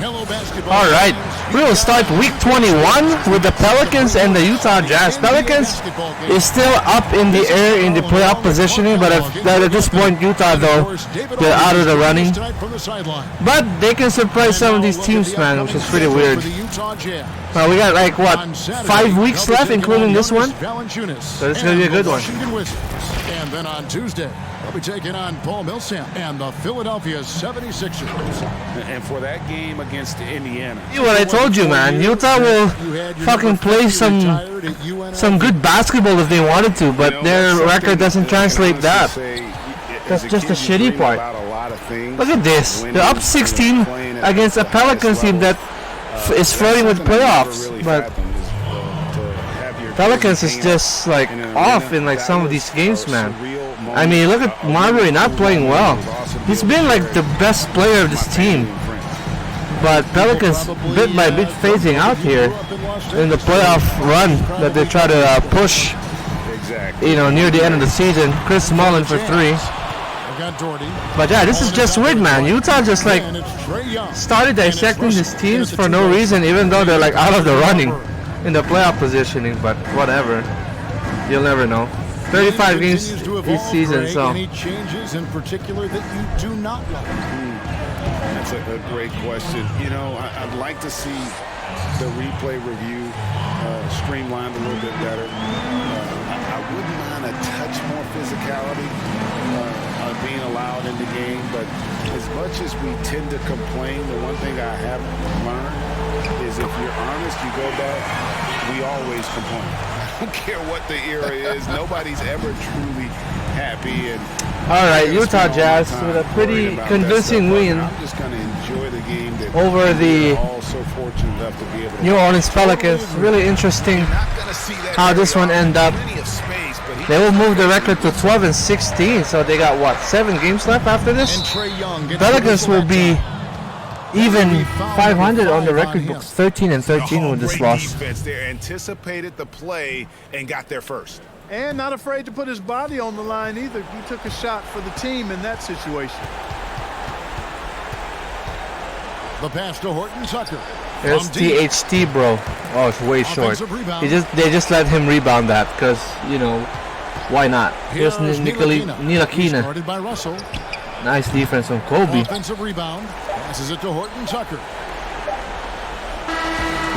All right, we will start week 21 with the Pelicans and the Utah Jazz. Pelicans is still up in the air in the playoff positioning, but at this point, Utah, though, they're out of the running. But they can surprise some of these teams, man, which is pretty weird. Well, we got like, what, 5 weeks left, including this one? So it's going to be a good one. And then on Tuesday, they'll be taking on Paul Millsap and the Philadelphia 76ers. And for that game against Indiana. See what I told you, man. Utah will fucking play some good basketball if they wanted to, but their record doesn't translate that. That's just the shitty part. Look at this. They're up 16 against a Pelicans team that is flirting with playoffs, but Pelicans is just like off in like some of these games, man. I mean, look at Marbury not playing well. He's been like the best player of this team, but Pelicans bit by bit phasing out here in the playoff run that they try to push, you know, near the end of the season. Chris Mullin for 3. But yeah, this is just weird, man. Utah just like started dissecting these teams for no reason, even though they're like out of the running in the playoff positioning, but whatever. You'll never know. 35 games this season, so. Any changes in particular that you do not like? That's a great question. You know, I'd like to see the replay review streamlined a little bit better. I wouldn't mind a touch more physicality being allowed in the game, but as much as we tend to complain, the one thing I have learned is if you're honest, you go back, we always complain. I don't care what the era is. Nobody's ever truly happy. And all right, Utah Jazz with a pretty convincing win over the New Orleans Pelicans. Really interesting how this one ended up. They will move the record to 12-16, so they got what, 7 games left after this? Pelicans will be even 500 on the record books, 13-13 with this loss. They anticipated the play and got there first. And not afraid to put his body on the line either. He took a shot for the team in that situation. The pass to Horton Tucker. There's THT, bro. Oh, it's way short. They just let him rebound that because, you know, why not? Here's Ntilikina. Nice defense from Kobe. Offensive rebound. Passes it to Horton Tucker.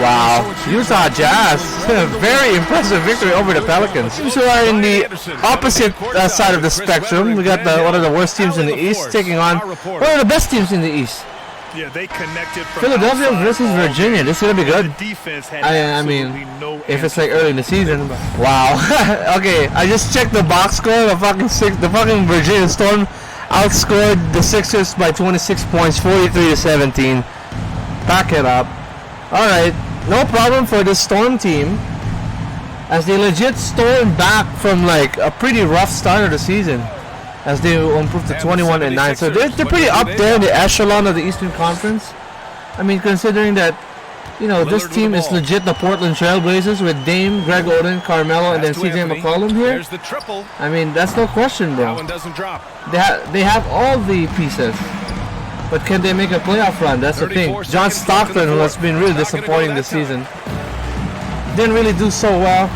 Wow, Utah Jazz, very impressive victory over the Pelicans. Teams who are in the opposite side of the spectrum. We got one of the worst teams in the East taking on one of the best teams in the East. Yeah, they connected from Philadelphia versus Virginia. This is gonna be good. I mean, if it's like early in the season. Wow. Okay, I just checked the box score. The fucking Virginia Storm outscored the Sixers by 26 points, 43-17. Back it up. All right, no problem for the Storm team, as they legit stormed back from like a pretty rough start of the season, as they improved to 21-9. So they're pretty up there in the echelon of the Eastern Conference. I mean, considering that, you know, this team is legit the Portland Trailblazers with Dame, Greg Oden, Carmelo, and then CJ McCollum here. I mean, that's no question, bro. They have all the pieces. But can they make a playoff run? That's the thing. John Stockton, who has been really disappointing this season, didn't really do so well.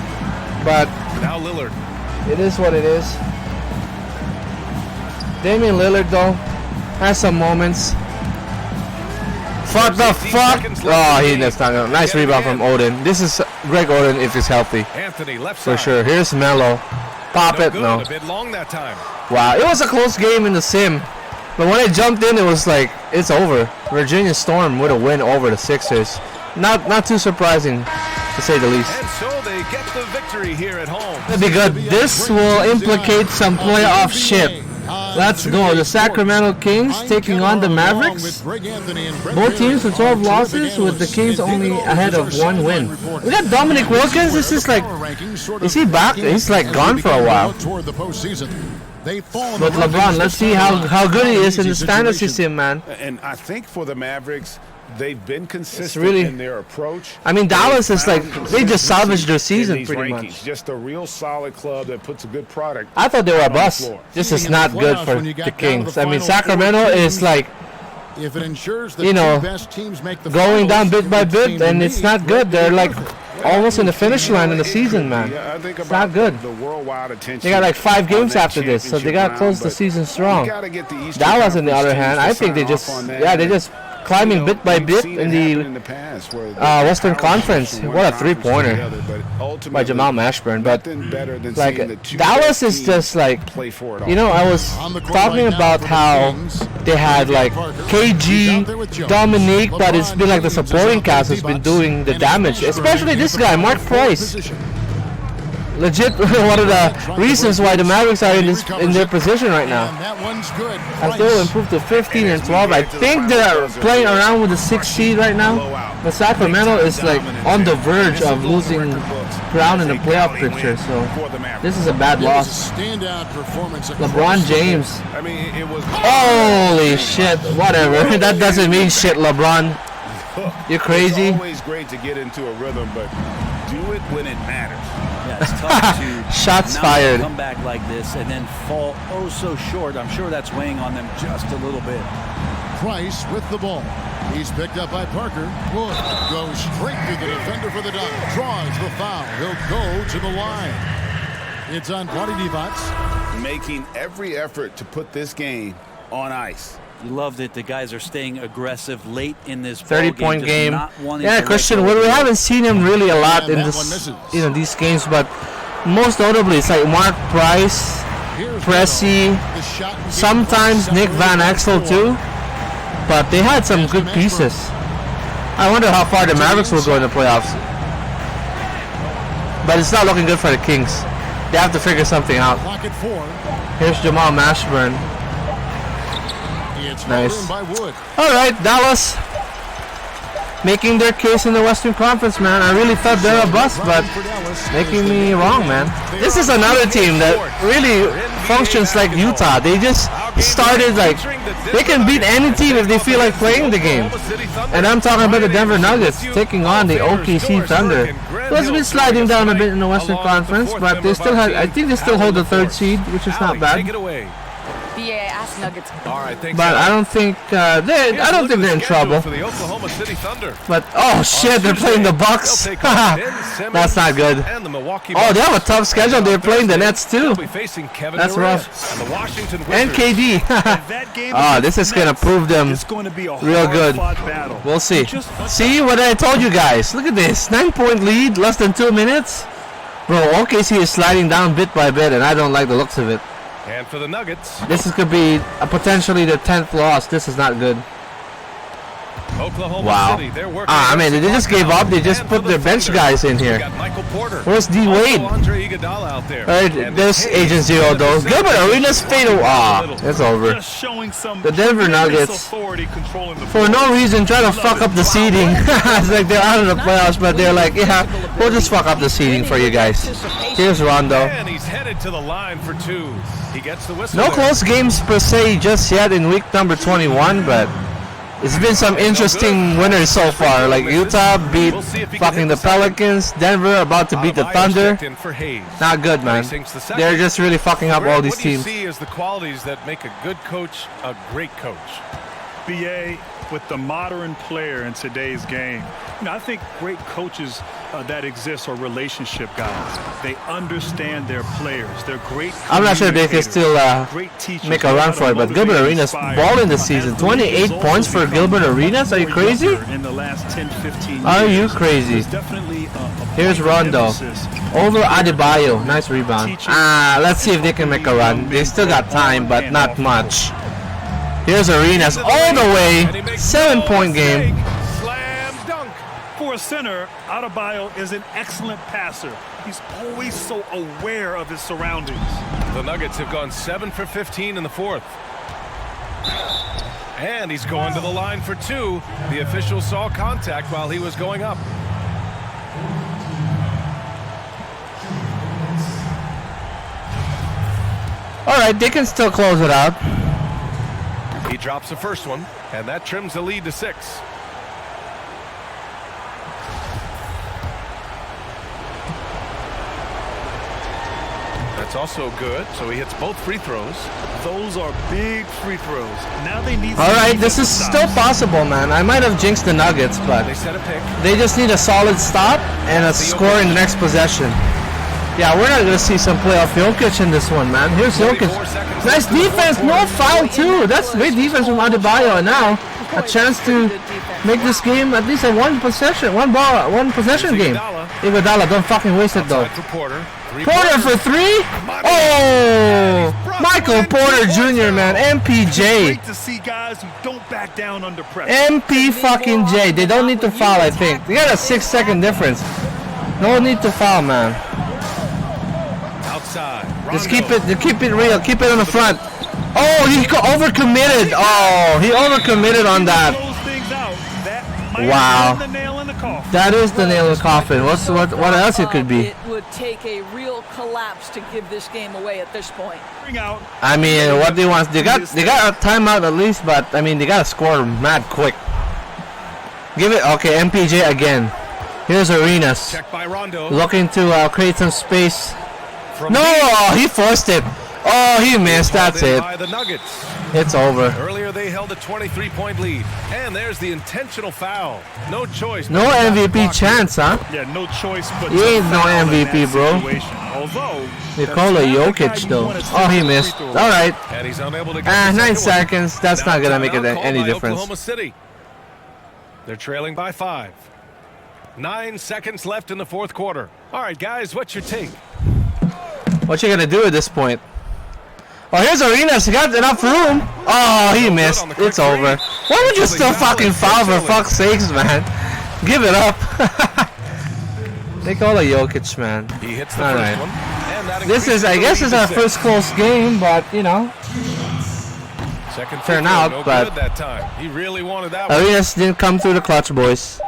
But now Lillard. It is what it is. Damian Lillard, though, has some moments. What the fuck? Oh, he missed out. Nice rebound from Oden. This is Greg Oden if he's healthy. For sure. Here's Melo. Pop it. No. Wow, it was a close game in the sim. But when I jumped in, it was like, it's over. Virginia Storm with a win over the Sixers. Not too surprising, to say the least. And so they get the victory here at home. That'd be good. This will implicate some playoff shit. Let's go. The Sacramento Kings taking on the Mavericks. Both teams with 12 losses, with the Kings only ahead of 1 win. We got Dominic Wilkins. This is like, is he back? He's like gone for a while. But LeBron, let's see how good he is in this fantasy sim, man. And I think for the Mavericks, they've been consistent in their approach. I mean, Dallas is like, they just salvaged their season pretty much. Just a real solid club that puts a good product. I thought they were a bust. This is not good for the Kings. I mean, Sacramento is like If it ensures the you know, two best teams make the going down finals, bit it by would bit, seem to and me it's not Greg good. They're would be like perfect. almost in the finish line in the season, man. Yeah, I think It's not good. The worldwide attention. They got like 5 on games that after this, so they got to championship close round, the but season you strong. gotta get the Eastern Dallas, on the Conference other teams hand, to I think they sign just, off on that. yeah, they just climbing bit by We've bit seen in it happen the in the past where Western power shifts Conference. from one What a conference to three-pointer the other, but by ultimately, Jamal Mashburn. But nothing better than like seeing the two Dallas best is teams just like, play for it all. you know, I was On the court talking right now about for the how Kings, they had like KG, Dominique, but it's been like the supporting cast has been doing the damage, especially this guy, Mark Price. Legit, one of the reasons why the Mavericks are in their position right now. And that one's good. As they will improve to 15 and 12. I think they're playing around with the 6th seed right now. But Sacramento is like on the verge of losing ground in the playoff picture. So this is a bad It was loss. a standout performance across LeBron the board. James. I mean, it was. Holy shit. Whatever. That doesn't mean shit, LeBron. You're crazy. It's always great to get into a rhythm, but do it when it matters. Yeah, it's tough to Shots not fired. come back like this and then fall oh so short. I'm sure that's weighing on them just a little bit. Price with the ball. He's picked up by Parker. Wood goes straight to the defender for the dunk. Draws the foul. He'll go to the line. It's on Vlade Divac. Making every effort to put this game on ice. You love that the guys are staying aggressive late in this 30-point game. Yeah, Yeah, Christian Wood. We haven't seen him really a lot in this, these games, but most notably it's like Mark Price, Pressey, sometimes Nick Van Exel too. But they had some good pieces. I wonder how far the Mavericks will go in the playoffs. But it's not looking good for the Kings. They have to figure something out. Here's Jamal Mashburn. Nice. All right, Dallas making their case in the Western Conference, man. I really thought they're a bust, but making me wrong, man. This is another team that really functions like Utah. They just started like they can beat any team if they feel like playing the game. And I'm talking about the Denver Nuggets taking on the OKC Thunder. Who's been sliding down a bit in the Western Conference, but they still have. I think they still hold the 3rd seed, which is not bad. Yeah, ask Nuggets. All right, thanks. But I don't think I don't think they're in trouble. For the Oklahoma City Thunder. But oh shit, they're playing the Bucks. That's not good. And the Milwaukee Oh, they have a Bucks. tough schedule. They're playing the Nets too. They'll be facing Kevin That's Durant rough. And the Washington And Wizards. KD. That game Oh, this is gonna prove them It's going to be a real good. hard-fought battle. We'll see. See what I told you guys. Look at this. 9-point lead, less than 2 minutes. Bro, OKC is sliding down bit by bit, and I don't like the looks of it. And for the Nuggets, This could be potentially the 10th loss. This is not good. Oklahoma Wow. City, they're working I mean, they against just gave up. They just and put for their the bench Thunder, guys in we here. got Michael Porter. Where's D Also Wade? Andre Iguodala out there. Alright, And there's Hayes Agent Zero though. Gilbert Arenas fatal. Ah, it's over. Just showing some The Denver tremendous Nuggets, authority controlling the for no reason, try to fuck up the seeding. It's like they're out of the playoffs, but they're like, yeah, we'll just fuck up the seeding for you guys. Here's Rondo. And he's headed to the line for 2. He gets the whistle. No there. close games per se just yet in week number 21, but it's been some interesting winners so far. Like Utah beat fucking the Pelicans, Denver about to beat the Thunder. Checked in for Hayes. Not good, man. They're just really fucking up all these What do you teams. see as the qualities that make a good coach a great coach? BA with the modern player in today's game. You know, I think great coaches that exist are relationship guys. They understand their players. They're great. I'm not sure if they can still great teachers. make a run for it, but Gilbert Arenas balling this season. 28 points for Gilbert Arenas? Are you crazy? In the last 10, 15 Are you years. crazy? There's definitely Here's Rondo. Over Adebayo. Nice rebound. Let's see if they can make a run. They still got time, but not much. Here's Arenas all the way. 7-point game. Slam dunk. For a center, Adebayo is an excellent passer. He's always so aware of his surroundings. The Nuggets have gone 7 for 15 in the 4th. And he's going to the line for 2. The official saw contact while he was going up. All right, they can still close it out. He drops the first one, and that trims the lead to 6. That's also good. So he hits both free throws. Those are big free throws. Now they need. All right, this is still possible, man. I might have jinxed the Nuggets, but They set a pick. they just need a solid stop and a score in the next possession. Yeah, we're not gonna see some playoff Jokic in this one, man. Here's Jokic. Nice defense, no foul too. That's great defense from Adebayo, and now a chance to make this game at least a one possession game. Iguodala, don't fucking waste it though. Porter for three. Oh, Michael Porter Jr. man, MPJ. Great to see guys who don't back down under pressure. MP fucking J. They don't need to foul, I think. They got a 6-second difference. No need to foul, man. Outside. Just keep it real. Keep it on the front. Oh, he overcommitted. Oh, he overcommitted on that. Wow. That is the nail in the coffin. What else it could be? It would take a real collapse to give this game away at this point. I mean, what they want? They got a timeout at least, but I mean, they gotta score mad quick. Give it. Okay, MPJ again. Here's Arenas. Check by Rondo. Looking to create some space. No, he forced it. Oh, he missed. That's it. By the Nuggets. It's over. Earlier they held a 23-point lead, and there's the intentional foul. No choice. No MVP chance, huh? Yeah, no choice but. He ain't no MVP, bro. Although Nikola Jokic though. Oh, he missed. All right. And he's unable to get 9 seconds. That's not gonna make it any difference. Oklahoma City. They're trailing by 5. 9 seconds left in the fourth quarter. All right, guys, what's your take? What you gonna do at this point? Oh, here's Arenas. He got enough room. Oh, he missed. It's over. Why would you still fucking foul, for fuck's sakes, man? Give it up. Nikola Jokic, man. He hits the All first right. one. And that This is, I guess, is our first close game, but you know, second turn free throw, out, no but good that time. He really wanted that one. Arenas didn't come through the clutch, boys.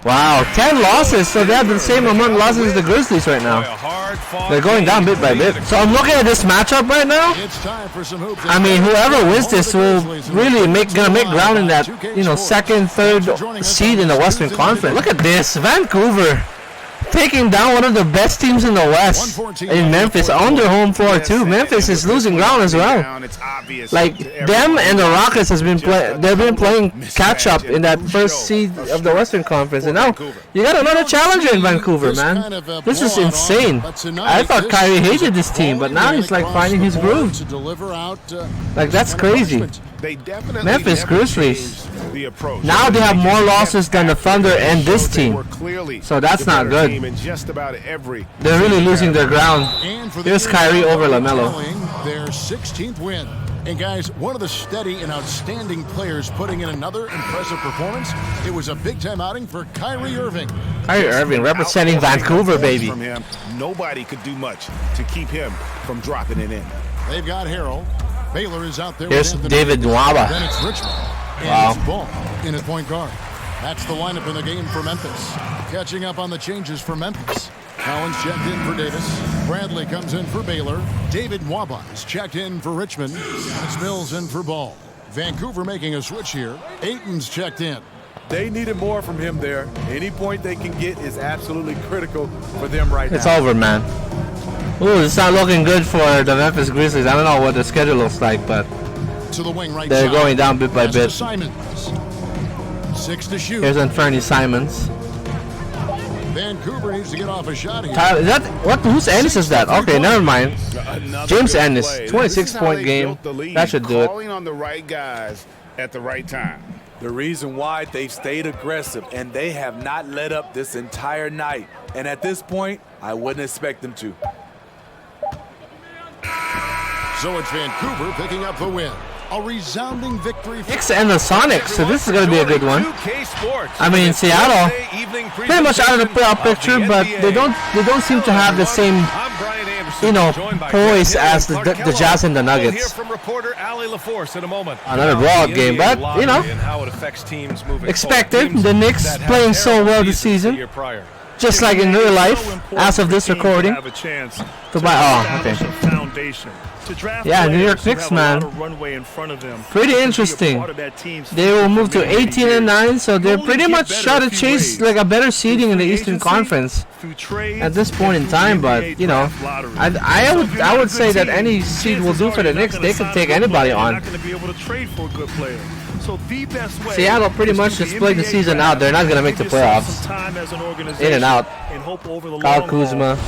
Wow, 10 losses, so they have the same amount of losses as the Grizzlies right now. They're going down bit by bit. So I'm looking at this matchup right now. I mean, whoever wins this will really gonna make ground in that, you know, second, third seed in the Western Conference. Look at this, Vancouver taking down one of the best teams in the West in Memphis on their home floor too. Memphis is losing ground as well. Like them and the Rockets they've been playing catch up in that first seed of the Western Conference, and now you got another challenger in Vancouver, man. This is insane. I thought Kyrie hated this team, but now he's like finding his groove. Like that's crazy. Memphis Grizzlies. Now they have more losses than the Thunder and this team. So that's not good. They're really losing their ground. Here's Kyrie over LaMelo. Their 16th win. And guys, one of the steady and outstanding players putting in another impressive performance. It was a big-time outing for Kyrie Irving. Kyrie Irving representing Vancouver, baby. Nobody could do much to keep him from dropping it in. They've got Harrell. Baylor is out there. Here's with David Nwaba. Then it's Richmond. And wow. it's Ball in at point guard. That's the lineup in the game for Memphis. Catching up on the changes for Memphis. Collins checked in for Davis. Bradley comes in for Baylor. David Nwaba is checked in for Richmond. It's Mills in for Ball. Vancouver making a switch here. Ayton's checked in. They needed more from him there. Any point they can get is absolutely critical for them right now. It's over, man. Ooh, it's not looking good for the Memphis Grizzlies. I don't know what the schedule looks like, but to the wing right they're side. going down bit by bit. Simons. 6 to shoot. Here's Anthony Simons. Vancouver needs to get off a shot here. Tyler, is that what? Whose Ennis is that? Okay, never mind. James Ennis, 26-point game. That should do it. Calling on the right guys at the right time. The reason why they've stayed aggressive and they have not let up this entire night. And at this point, I wouldn't expect them to. So it's Vancouver picking up the win. A resounding victory for Knicks and the Sonics, so this is going to be a good one. I mean, Seattle, pretty much out of the playoff picture, but they don't seem to have the same, you know, poise as the Jazz and the Nuggets. Another blowout game, but, you know, expected. The Knicks playing so well this season, just like in real life, as of this recording. To buy, oh, okay. Yeah, New York Knicks, man. Pretty interesting. They will move to 18-9, so they're pretty much trying to chase like a better seeding in the Eastern Conference at this point in time. But you know, I would say that any seed will do for the Knicks. They can take anybody on. Seattle pretty much just played the season out. They're not going to make the playoffs. In and out. Kyle Kuzma.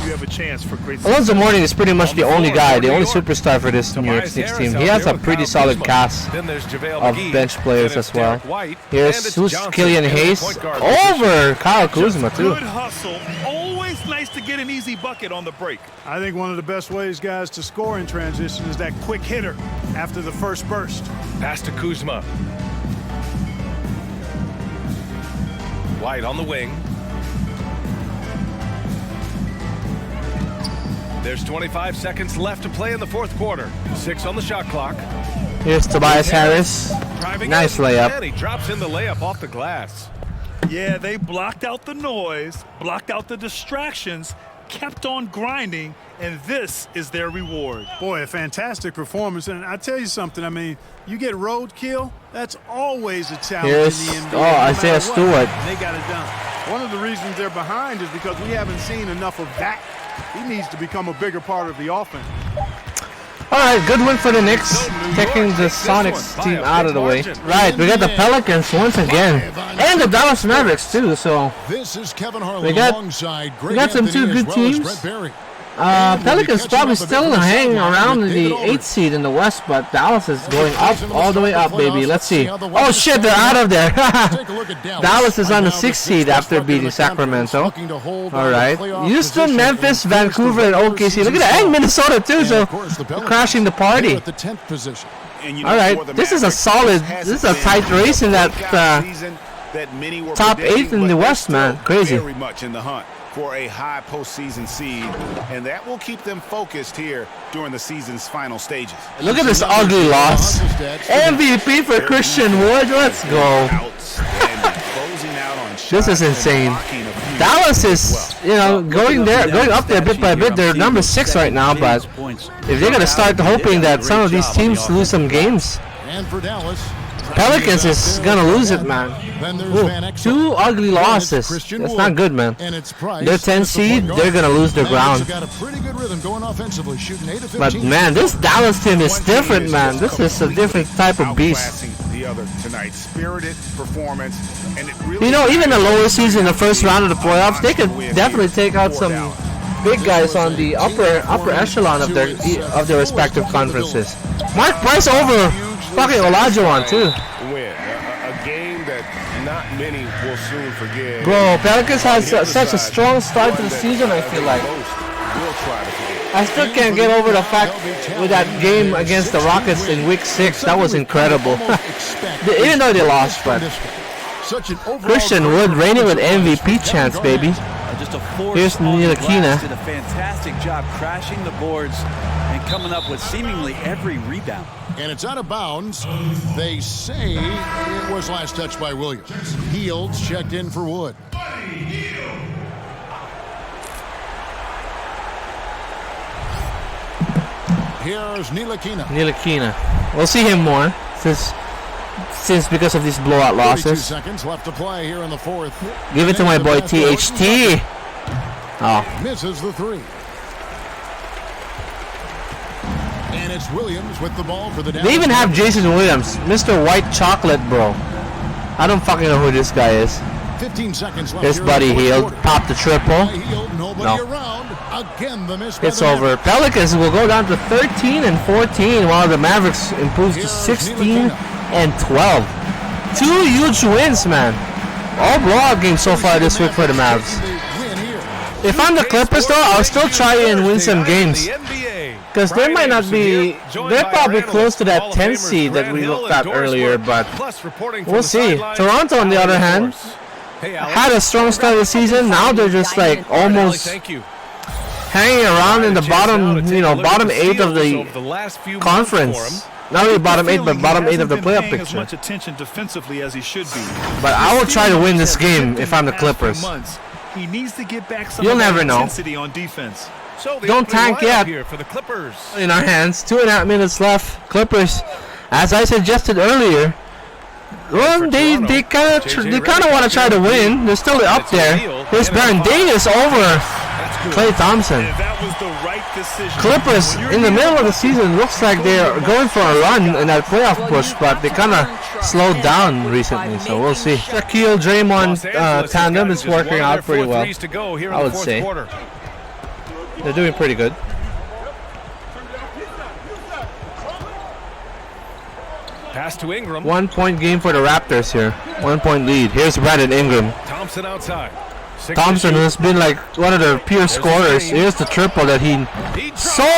Alonzo Mourning is pretty much the only guy, the only superstar for this New York Knicks team. He has a pretty solid cast of bench players as well. Here's Killian Hayes over Kyle Kuzma too. Good hustle. Always nice to get an easy bucket on the break. I think one of the best ways, guys, to score in transition is that quick hitter after the first burst. Pass to Kuzma. White on the wing. There's 25 seconds left to play in the fourth quarter. 6 on the shot clock. Here's Tobias Harris. Nice layup. And he drops in the layup off the glass. Yeah, they blocked out the noise, blocked out the distractions, kept on grinding, and this is their reward. Boy, a fantastic performance. And I tell you something, I mean, you get roadkill, that's always a challenge in the NBA. Isaiah Stewart. They got it done. One of the reasons they're behind is because we haven't seen enough of that. He needs to become a bigger part of the offense. All right, good win for the Knicks, taking the Sonics team out of the way. Right, we got the Pelicans once again, and the Dallas Mavericks too. So we got some two good teams. Pelicans probably still hanging around the 8th seed in the West, but Dallas is going up, all the way up, baby. Let's see. Oh shit, they're out of there. Dallas is on the 6th seed after beating Sacramento. All right, Houston, Memphis, Vancouver, and OKC. Look at that, and Minnesota too. So they're crashing the party. All right, this is a solid. This is a tight race in that top 8 in the West, man. Crazy. Very much in the hunt for a high postseason seed, and that will keep them focused here during the season's final stages. Look at this ugly loss. MVP for Christian Wood. Let's go. This is insane. Dallas is, you know, going up there bit by bit. They're number 6 right now, but if they're gonna start hoping that some of these teams lose some games, Pelicans is gonna lose it, man. Ooh, 2 ugly losses. That's not good, man. They're 10 seed. They're gonna lose their ground. But man, this Dallas team is different, man. This is a different type of beast. You know, even the lower seeds in the first round of the playoffs, they could definitely take out some big guys on the upper echelon of their respective conferences. Mark Price over fucking Olajuwon too. A game that not many will soon forget. Bro, Pelicans has such a strong start to the season, I feel like. I still can't get over the fact with that game against the Rockets in week 6. That was incredible. Even though they lost, but Christian Wood reigning with MVP chance, baby. Here's Ntilikina. Did a fantastic job crashing the boards and coming up with seemingly every rebound. And it's out of bounds. They say it was last touched by Williams. Heald's checked in for Wood. Here's Ntilikina. We'll see him more since because of these blowout losses. seconds left to play here in the fourth. Give it to my boy THT. Oh. Misses the 3. And it's Williams with the ball for the Dallas. They even have Jason Williams, Mr. White Chocolate, bro. I don't fucking know who this guy is. 15 seconds left. Here's Buddy Hield. Pop the triple. No. Again, the miss. It's over. Pelicans will go down to 13 and 14, while the Mavericks improves to 16 and 12. 2 huge wins, man. All blowout games so far this week for the Mavs. If I'm the Clippers, though, I'll still try and win some games. Because they might not be, they're probably close to that 10 seed that we looked at earlier, but we'll see. Toronto, on the other hand, had a strong start of the season. Now they're just like almost hanging around in the bottom 8 of the conference. Not only bottom 8, but bottom 8 of the playoff picture. Much attention defensively as he should be. But I will try to win this game if I'm the Clippers. He needs to get back some You'll never know. intensity on defense. So the don't opening tank lineup yet. here for the Clippers. In our hands, 2.5 minutes left. Clippers, as I suggested earlier, well, they kind of want to try to win. They're still up there. Here's Baron Davis over Klay Thompson. Clippers in the middle of the season looks like they're going for a run in that playoff push, but they kind of slowed down recently, so we'll see. Shaquille Draymond tandem is working out pretty well, I would say. They're doing pretty good. Pass to Ingram. 1 point game for the Raptors here. 1 point lead. Here's Brandon Ingram. Thompson outside. Thompson has been like one of the pure scorers. Here's the triple that he so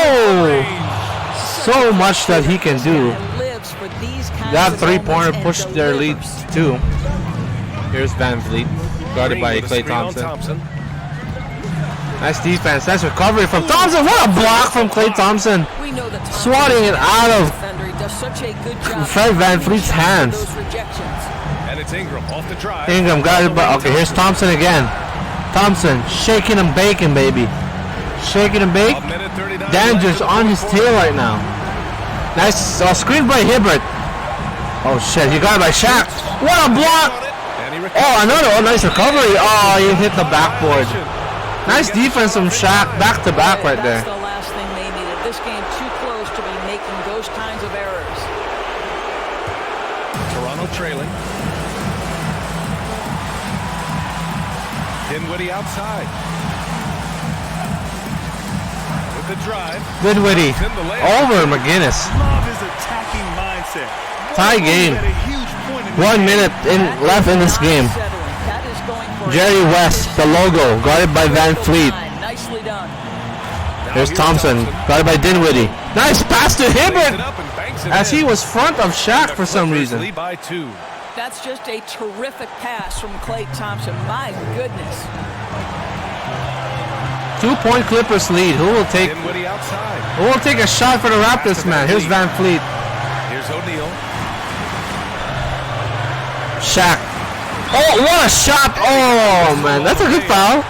much that he can do. That 3-pointer pushed their lead too. Here's Van Vliet, guarded by Klay Thompson. Nice defense. Nice recovery from Thompson. What a block from Klay Thompson. Swatting it out of Fred Van Vliet's hands. And it's Ingram off the drive. Ingram got it, but okay, here's Thompson again. Thompson shaking and baking, baby. Shaking and bake. Dangerous on his tail right now. Nice screen by Hibbert. Oh shit, he got it by Shaq. What a block! Oh, another nice recovery. Oh, he hit the backboard. Nice defense from Shaq, back to back right there. That's the last thing they needed. This game too close to be making those kinds of errors. Toronto trailing. Dinwiddie outside. With the drive. Dinwiddie over McGinnis. Love his attacking mindset. Tie game. 1 minute left in this game. Jerry West, the logo, guarded by Van Fleet. Nicely done. Here's Thompson, guarded by Dinwiddie. Nice pass to Hibbert, as he was front of Shaq for some reason. That's just a terrific pass from Klay Thompson. My goodness. 2 point Clippers lead. Who will take a shot for the Raptors, man? Here's Van Fleet. Here's O'Neal. Shaq. Oh, what a shot! Oh man, that's a good foul.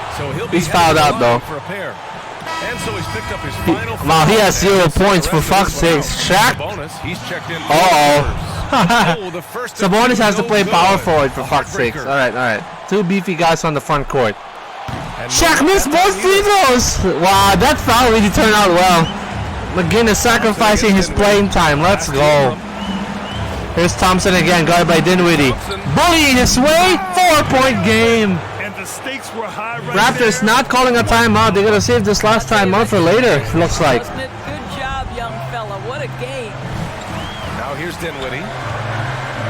He's fouled out though. Wow, he has 0 points for fuck's sake. Shaq. Sabonis has to play power forward for fuck's sake. All right. 2 beefy guys on the front court. Shaq missed both free throws. Wow, that foul really turned out well. McGinnis sacrificing his playing time. Let's go. Here's Thompson again, guarded by Dinwiddie. Bullying his way, 4-point game. And the stakes were high right Raptors there. not calling a timeout. They're gonna save this last timeout for later. Looks like. Good job, young fella. What a game. Now here's Dinwiddie.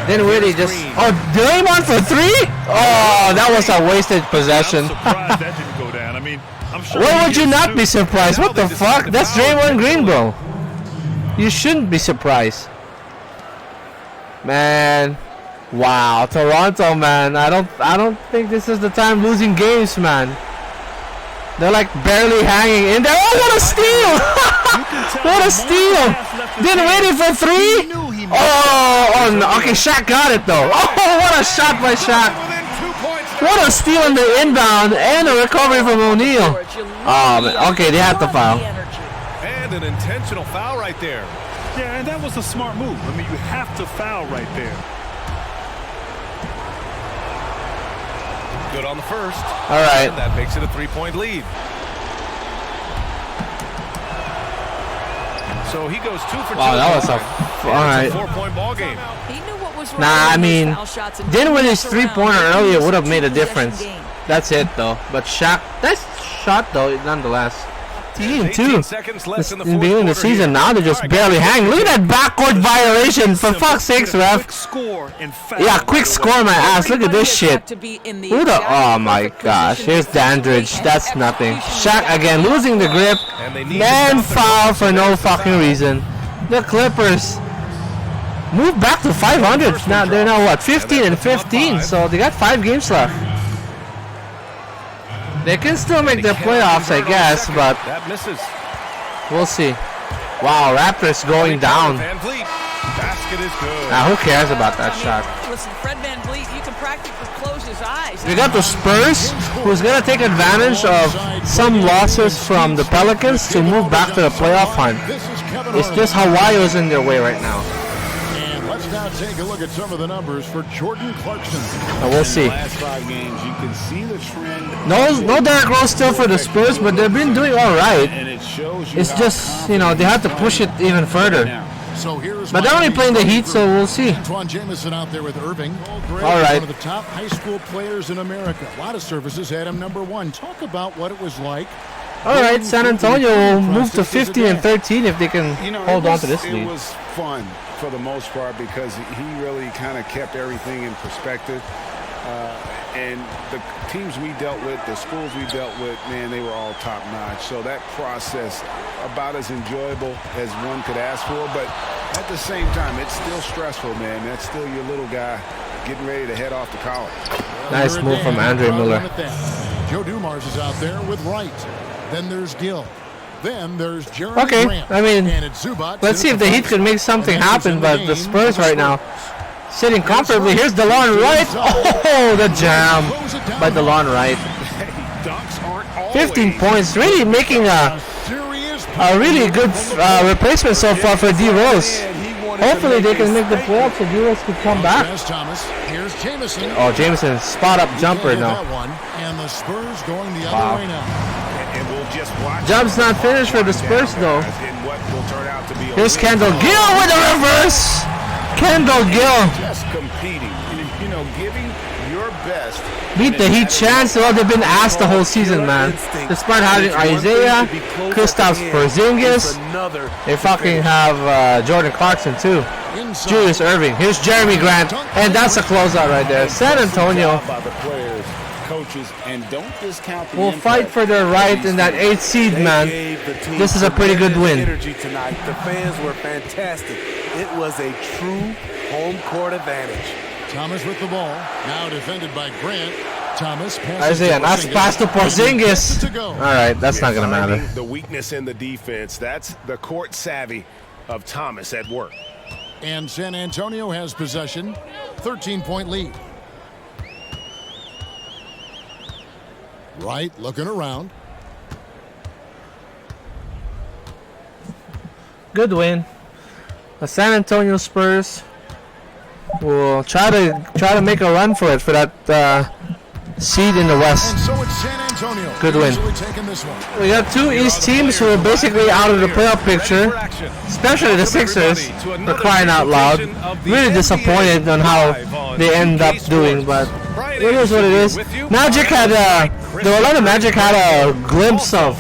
Dinwiddie just. Oh, Draymond for 3? Oh, that was a wasted possession. I'm surprised that didn't go down. I mean, I'm sure. Why would you not be surprised? What the fuck? That's Draymond Green, bro. You shouldn't be surprised. Man, wow, Toronto, man. I don't think this is the time losing games, man. They're like barely hanging in there. Oh, what a steal! What a steal! Dinwiddie for 3. Oh, no. Okay, Shaq got it though. Oh, what a shot by Shaq! What a steal in the inbound and a recovery from O'Neal. Oh, man. Okay, they have to foul. And an intentional foul right there. Yeah, and that was a smart move. I mean, you have to foul right there. Good on the first. All right. And that makes it a 3-point lead. So he goes 2 for 2. Wow, that was a all right. 4-point ball game. He knew what was Nah, I mean, Dinwiddie's 3-pointer earlier would have made a difference. That's it though. But Shaq, nice shot though, nonetheless. Team too. In the beginning of the season, now they're just barely hanging. Look at that backcourt violation, for fuck's sakes, ref. Yeah, quick score, my ass. Look at this shit. Who the? Oh my gosh. Here's Dandridge. That's nothing. Shaq again losing the grip. Then foul for no fucking reason. The Clippers move back to 500. Now they're now what? 15 and 15. So they got 5 games left. They can still make their playoffs, I guess, but we'll see. Wow, Raptors going down. Basket is good. Now, who cares about that shot? Listen, Fred VanVleet, you can practically close his eyes. We got the Spurs, who's going to take advantage of some losses from the Pelicans to move back to the playoff hunt. It's just Hawaii's in their way right now. And let's now take a look at some of the numbers for Jordan Clarkson. We'll see. In the last 5 games, you can see the trend. No Derrick Rose still for the Spurs, but they've been doing all right. And it shows you It's just, you know, they have to push it even further. So here's But they're only playing the Heat, so we'll see. Antoine Jamison out there with Irving. All right. One of the top high school players in America. A lot of services had him #1. Talk about what it was like. All right, San Antonio will move to 50 and 13 if they can hold on to this lead. It was fun for the most part because he really kind of kept everything in perspective. And the teams we dealt with, the schools we dealt with, man, they were all top-notch. So that process, about as enjoyable as one could ask for. But at the same time, it's still stressful, man. That's still your little guy getting ready to head off to college. Nice move from Andre Miller. Joe Dumars is out there with Wright. Then there's Gill. Then there's Jeremy Okay, Grant. I mean, And it's Zubac. let's see if the Heat can make something happen, but the Spurs right now sitting comfortably. Here's DeLon Wright. Oh, the jam by DeLon Wright. 15 points, really making a really good replacement so far for D. Rose. Hopefully they can make the playoffs so D. Rose can come back. Here's Jamison. Oh, Jameson, spot up jumper now. And the Spurs going the other way now. And we'll just watch. Job's not finished for the Spurs though. In what will turn out to be a Here's Kendall Gill with the reverse. Kendall Gill just competing, you know, giving your best. beat the Heat chance. Well, they've been asked the whole season, man. Despite having Isaiah, Kristaps Porzingis, they fucking have Jordan Clarkson too. Julius Irving. Here's Jeremy Grant, and that's a closeout right there. San Antonio Coaches, and don't discount the will fight for their right in that 8th seed, man. This is a pretty good win. Energy tonight. The fans were fantastic. It was a true home court advantage. Thomas with the ball. Now defended by Grant. Thomas passes Isaiah, to nice Porzingis. pass to Porzingis. All right, that's not going to matter. The weakness in the defense, that's the court savvy of Thomas at work. And San Antonio has possession. 13-point lead. Wright looking around. Good win. The San Antonio Spurs will try to make a run for it for that seed in the West. And so it's San Antonio. Good win. Taking this one. We got 2 East teams who are basically out of the playoff picture, especially the Sixers. For crying out loud, really disappointed on how they end up doing, but it is what it is. Magic had the Orlando Magic had a glimpse of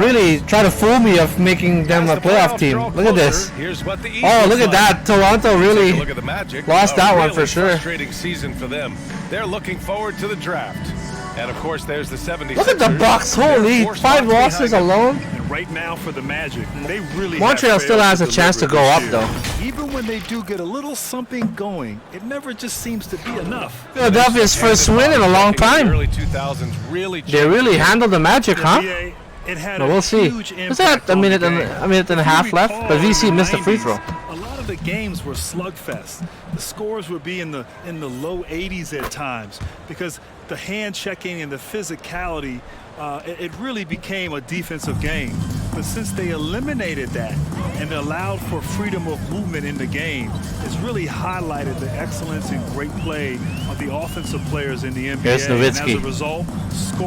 really try to fool me of making them a playoff team. Look at this. Oh, look at that. Toronto really lost that one for sure. Frustrating season for them. They're looking forward to the draft. And of course, there's the 76ers. Look at the Bucks. Holy, 5 losses alone. And right now for the Magic, they really Montreal still has a chance to go up though. Even when they do get a little something going, it never just seems to be enough. Philadelphia's first win in a long time. Early 2000s really They really handled the Magic, huh? It had Well, we'll see. Was that a minute and a half left? But VC missed a free throw. A lot of the games were slugfest. The scores would be in the low 80s at times because the hand checking and the physicality, it really became a defensive game. But since they eliminated that and allowed for freedom of movement in the game, it's really highlighted the excellence and great play of the offensive players in the NBA. Here's Nowitzki. And as a result,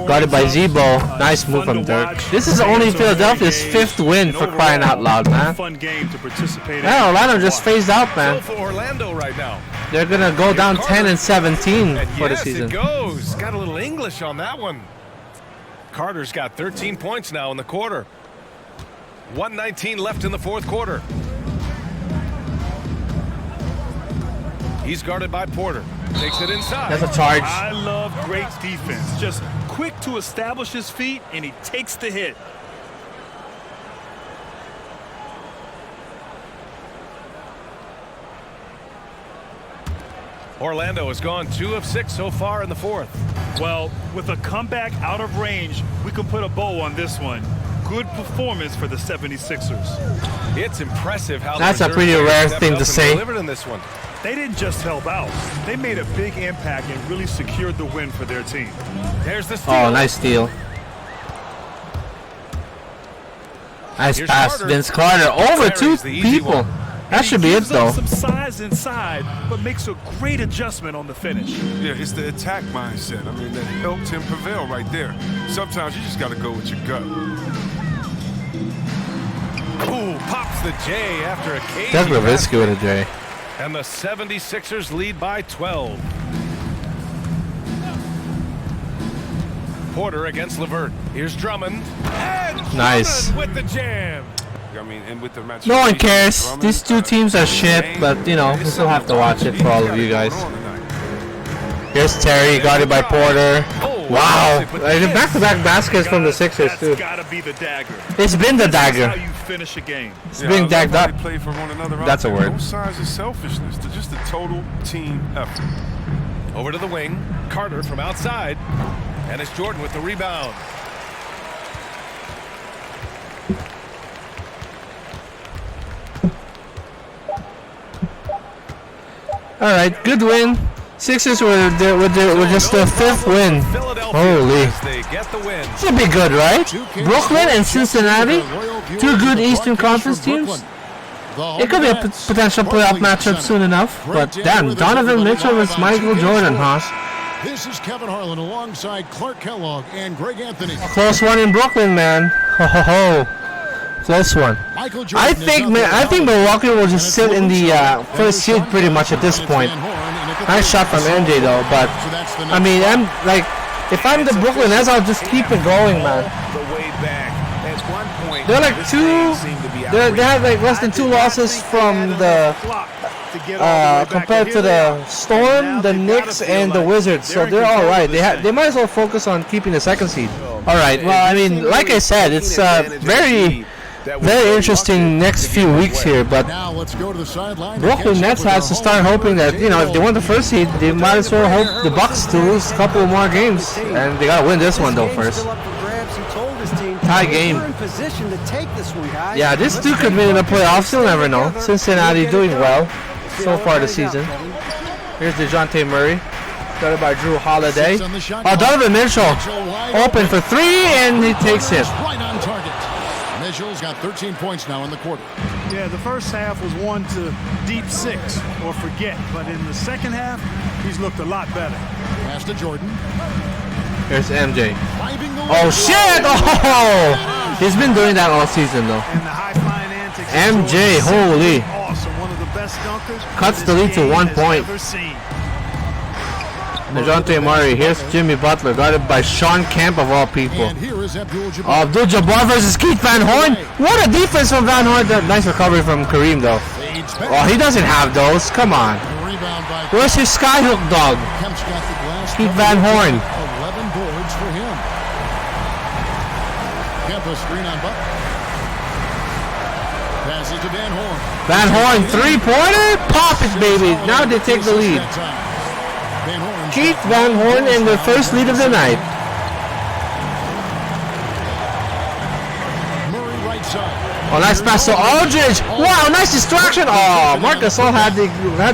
Got it by Zebo. Nice move from Dirk. This is only Philadelphia's 5th win for crying out loud, man. Fun game to participate in. Yeah, Orlando just phased out, man. for Orlando right now. They're gonna go down 10 and 17 for the season. It goes. Got a little English on that one. Carter's got 13 points now in the quarter. 1:19 left in the 4th quarter. He's guarded by Porter. Takes it inside. That's a charge. I love great defense. Just quick to establish his feet, and he takes the hit. Orlando has gone 2 of 6 so far in the 4th. Well, with a comeback out of range, we can put a bow on this one. good performance for the 76ers. It's impressive how that's a pretty rare thing to say. Delivered in this one. They didn't just help out. They made a big impact and really secured the win for their team. There's the steal. Oh, nice steal. Nice Here's pass, Carter. Vince Carter. Over two people. That should be it, though. Some size inside, but makes a great adjustment on the finish. Yeah, it's the attack mindset. I mean, that helped him prevail right there. Sometimes you just got to go with your gut. Ooh, pops the J after a cage. That's Ravisky with a J. And the 76ers lead by 12. Porter against LeVert. Here's Drummond. And Nice. Drummond with the jam. I mean, and with the match. No one cares. These two teams are shit, but you know, we still have to watch it for all of you guys. Here's Terry, guarded by Porter. Wow. Back-to-back baskets from the Sixers, too. That's gotta be the dagger. It's been the dagger. That's how you finish a game. It's being dagged up. Play for one another. That's a word. Both sides of selfishness. To just a total team effort. Over to the wing. Carter from outside. And it's Jordan with the rebound. All right, good win. Sixers were just their fifth win. Holy. They get the win. Should be good, right? Brooklyn and Cincinnati, two good Eastern Conference teams. It could be a potential playoff matchup soon enough. But damn, Donovan Mitchell versus Michael Jordan, huh? This is Kevin Harlan alongside Clark Kellogg and Greg Anthony. Close one in Brooklyn, man. Ho ho ho. Close one. I think Milwaukee will just sit in the first seed pretty much at this point. Nice shot from MJ though, but I mean, if I'm the Brooklyn Nets, I'll just keep it going, man. They're like they have like less than 2 losses from the compared to the Storm, the Knicks, and the Wizards, so they're all right. They might as well focus on keeping the second seed. All right. Well, I mean, like I said, it's very interesting next few weeks here, but Brooklyn Nets has to start hoping that, you know, if they want the first seed, they might as well hope the Bucks to lose a couple more games, and they gotta win this one though first. Tie game. Yeah, this dude could win in the playoffs. You'll never know. Cincinnati doing well so far this season. Here's DeJounte Murray, guarded by Drew Holiday. Oh, Donovan Mitchell open for 3, and he takes it. Right on target. Mitchell's got 13 points now in the quarter. Yeah, the first half was 1 to deep 6 or forget, but in the second half, he's looked a lot better. Pass to Jordan. Here's MJ. Oh shit! Oh, he's been doing that all season though. And the high-flying antics. MJ, holy! Awesome, one of the best dunkers. Cuts the lead to 1 point. DeJounte Murray. Here's Jimmy Butler, guarded by Sean Kemp of all people. Abdul-Jabbar versus Keith Van Horn. What a defense from Van Horn. Nice recovery from Kareem though. Oh, he doesn't have those. Come on. Where's his skyhook dog? Keith Van Horn. 11 boards for him. Kemp a screen on Butler. Passes to Van Horn. Van Horn, 3-pointer. Pop it, baby. Now they take the lead. Keith Van Horn in the first lead of the night. Murray right side. Oh, nice pass to Aldridge. Wow, nice distraction. Oh, Marc Gasol had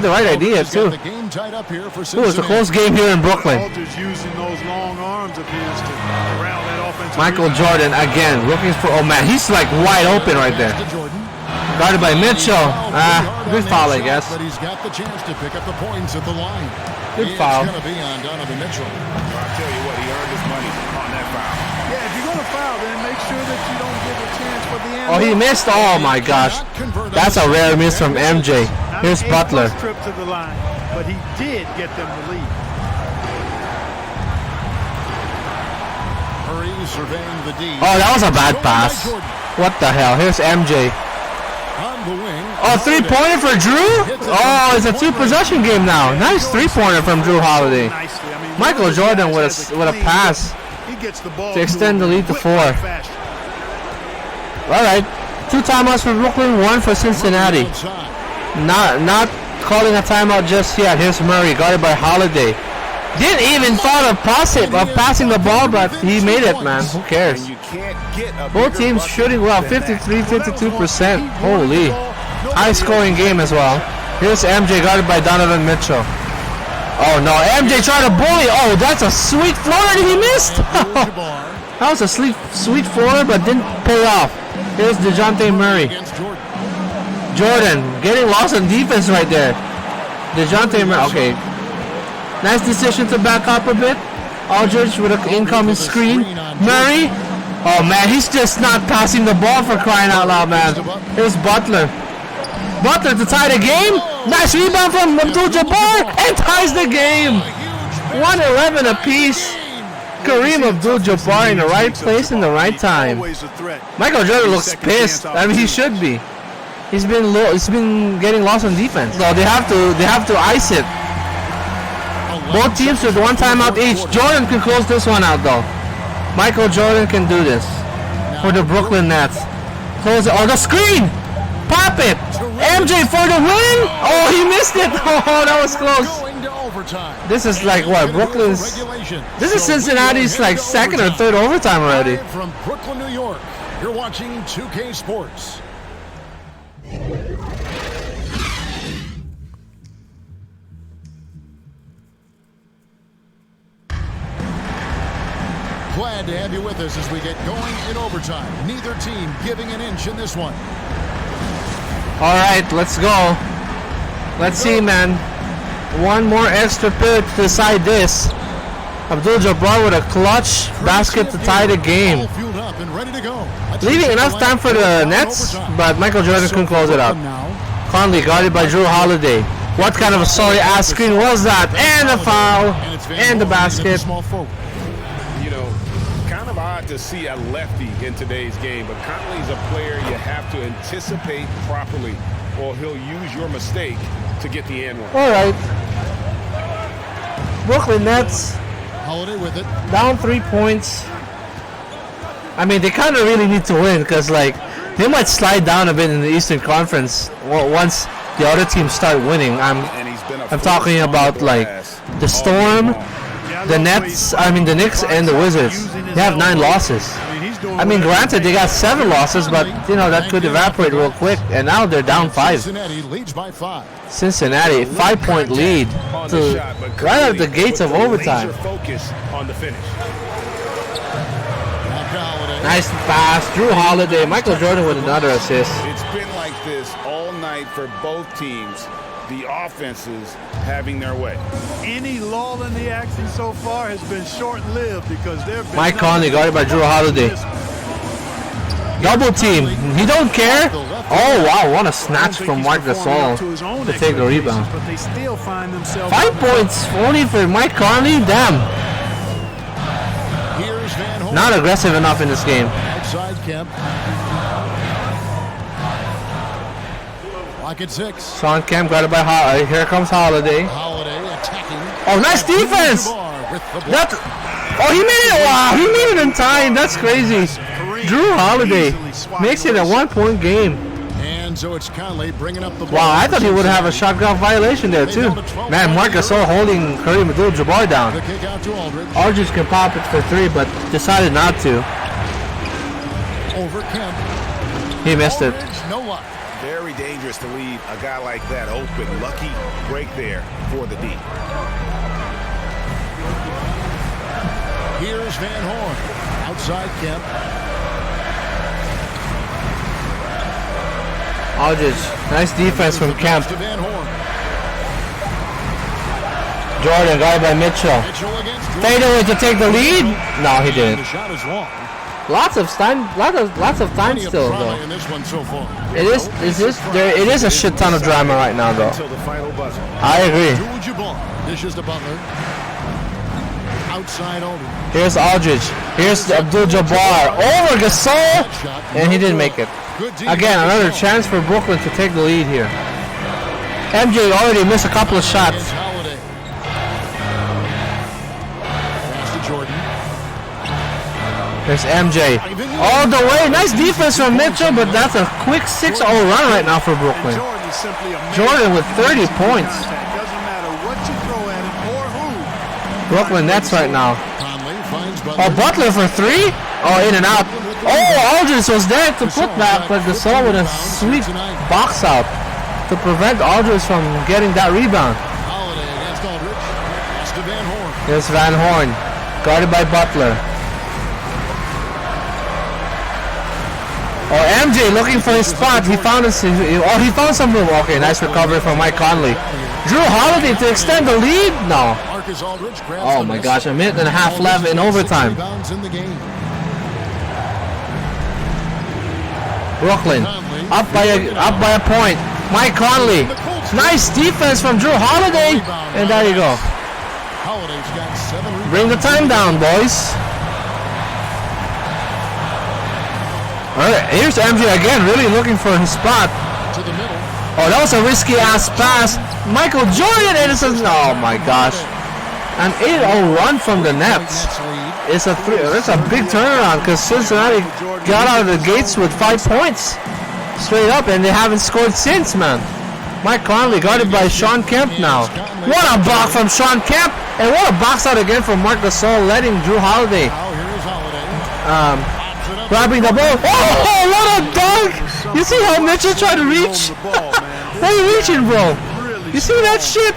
the right idea too. It was a close game here in Brooklyn. Aldridge using those long arms of his to corral that offensive Michael Jordan again looking for. Oh man, he's like wide open right there. Guarded by Mitchell. Good foul, I guess. But he's got the chance to pick up the points at the line. Good foul. It's going to be on Donovan Mitchell. I'll tell you what, he earned his money on that foul. Yeah, if you're going to foul, then make sure that you don't give a chance for the end. Oh, he missed. Oh my gosh, that's a rare miss from MJ. Here's Butler. Trip to the line, but he did get them the lead. Murray surveying the D. Oh, that was a bad pass. What the hell? Here's MJ. On the wing. Oh, 3-pointer for Drew? Oh, it's a 2-possession game now. Nice 3-pointer from Drew Holiday. Michael Jordan with a pass to extend the lead to 4. All right, 2 timeouts for Brooklyn, 1 for Cincinnati. Not calling a timeout just yet. Here's Murray, guarded by Holiday. Didn't even thought of passing the ball, but he made it, man. Who cares? Both teams shooting well, 53-52%. Holy. High-scoring game as well. Here's MJ guarded by Donovan Mitchell. Oh, no. MJ tried to bully. Oh, that's a sweet floater. He missed. That was a sweet floater, but didn't pay off. Here's DeJounte Murray. Jordan getting lost on defense right there. DeJounte Murray. Okay. Nice decision to back up a bit. Aldridge with an incoming screen. Murray. Oh, man. He's just not passing the ball for crying out loud, man. Here's Butler. Butler to tie the game. Nice rebound from Abdul-Jabbar. And ties the game. 111 apiece. Kareem Abdul-Jabbar in the right place in the right time. Michael Jordan looks pissed. I mean, he should be. He's been getting lost on defense. So they have to ice it. Both teams with one timeout each. Jordan can close this one out though. Michael Jordan can do this for the Brooklyn Nets. Close it. Oh, the screen! Pop it! MJ for the win! Oh, he missed it! Oh, that was close. This is like what? Brooklyn's. This is Cincinnati's like second or third overtime already. From Brooklyn, New York, you're watching 2K Sports. Glad to have you with us as we get going in overtime. Neither team giving an inch in this one. All right, let's go. Let's see, man. One more extra period to decide this. Abdul-Jabbar with a clutch basket to tie the game. Leaving enough time for the Nets, but Michael Jordan couldn't close it out. Conley guarded by Drew Holiday. What kind of a sorry-ass screen was that? And a foul. And the basket. You know, kind of odd to see a lefty in today's game, but Conley's a player you have to anticipate properly, or he'll use your mistake to get the end one. All right. Brooklyn Nets Holiday with it. down 3 points. I mean, they kind of really need to win because, like, they might slide down a bit in the Eastern Conference once the other teams start winning. I'm talking about like the Storm, the Nets. I mean, the Knicks and the Wizards. They have 9 losses. I mean, granted, they got 7 losses, but you know that could evaporate real quick. And now they're down 5. Cincinnati leads by 5. Cincinnati, 5-point lead to right at the gates of overtime. Nice pass, Drew Holiday, Michael Jordan with another assist. It's been like this all night for both teams. The offenses having their way. Any lull in the action so far has been short-lived because they've been. Mike Conley guarded by Drew Holiday. Double team. He don't care. Oh wow, what a snatch from Marc Gasol to take the rebound. 5 points only for Mike Conley. Damn. Not aggressive enough in this game. Outside Kemp. Lock at 6. Son Kemp got it by Holiday. Here comes Holiday. Holiday attacking. Oh, nice defense. Oh, he made it. Wow, he made it in time. That's crazy. Drew Holiday makes it a 1-point game. And so it's Conley bringing up the ball. Wow, I thought he would have a shotgun violation there too. Man, Marc Gasol holding Kareem Abdul-Jabbar down. Aldridge can pop it for 3, but decided not to. Over Kemp. He missed it. No luck. Very dangerous to leave a guy like that open. Lucky break there for the D. Here's Van Horn. Outside Kemp. Aldridge, nice defense from Kemp. Van Horn. Jordan, guarded by Mitchell. Fade away to take the lead. No, he didn't. The shot is long. Lots of time still though. In this one so far. It is a shit ton of drama right now though. I agree. This is the Butler. Outside Aldridge. Here's Aldridge. Here's Abdul-Jabbar over Gasol, and he didn't make it. Again, another chance for Brooklyn to take the lead here. MJ already missed a couple of shots. There's MJ. All the way. Nice defense from Mitchell, but that's a quick 6-0 run right now for Brooklyn. Jordan with 30 points. Brooklyn Nets right now. Conley finds Oh, Butler for three? Oh, in and out. Oh, Aldridge was there to put back, but Gasol with a sweet box out to prevent Aldridge from getting that rebound. Holiday against Aldridge. Pass to Van Horn. Here's Van Horn, guarded by Butler. Oh, MJ looking for his spot. He found he found some room. Okay, nice recovery from Mike Conley. Drew Holiday to extend the lead? No. Oh my gosh, a minute and a half left in overtime. Brooklyn up by a point. Mike Conley, nice defense from Drew Holiday, and there you go. Bring the time down, boys. All right, here's MJ again, really looking for his spot. Oh, that was a risky ass pass. Michael Jordan, and it's oh my gosh, an 8-0 run from the Nets. It's a big turnaround because Cincinnati got out of the gates with 5 points straight up, and they haven't scored since, man. Mike Conley guarded by Sean Kemp now. What a block from Sean Kemp, and what a box out again from Marc Gasol, letting Drew Holiday grabbing the ball. Oh, what a dunk! You see how Mitchell tried to reach? What are you reaching, bro? You see that shit?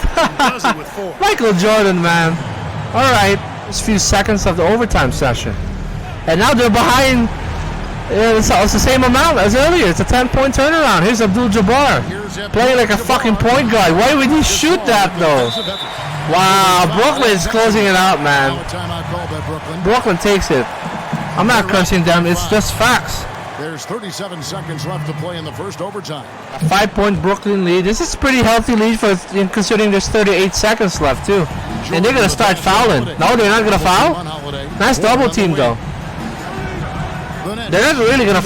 Michael Jordan, man. All right, just a few seconds of the overtime session, and now they're behind. It's the same amount as earlier. It's a 10-point turnaround. Here's Abdul-Jabbar playing like a fucking point guard. Why would he shoot that though? Wow, Brooklyn is closing it out, man. Brooklyn takes it. I'm not cursing them. It's just facts. There's 37 seconds left to play in the first overtime. A 5-point Brooklyn lead. This is a pretty healthy lead for considering there's 38 seconds left too. And they're gonna start fouling. No, they're not gonna foul. Nice double team though. They're not really gonna.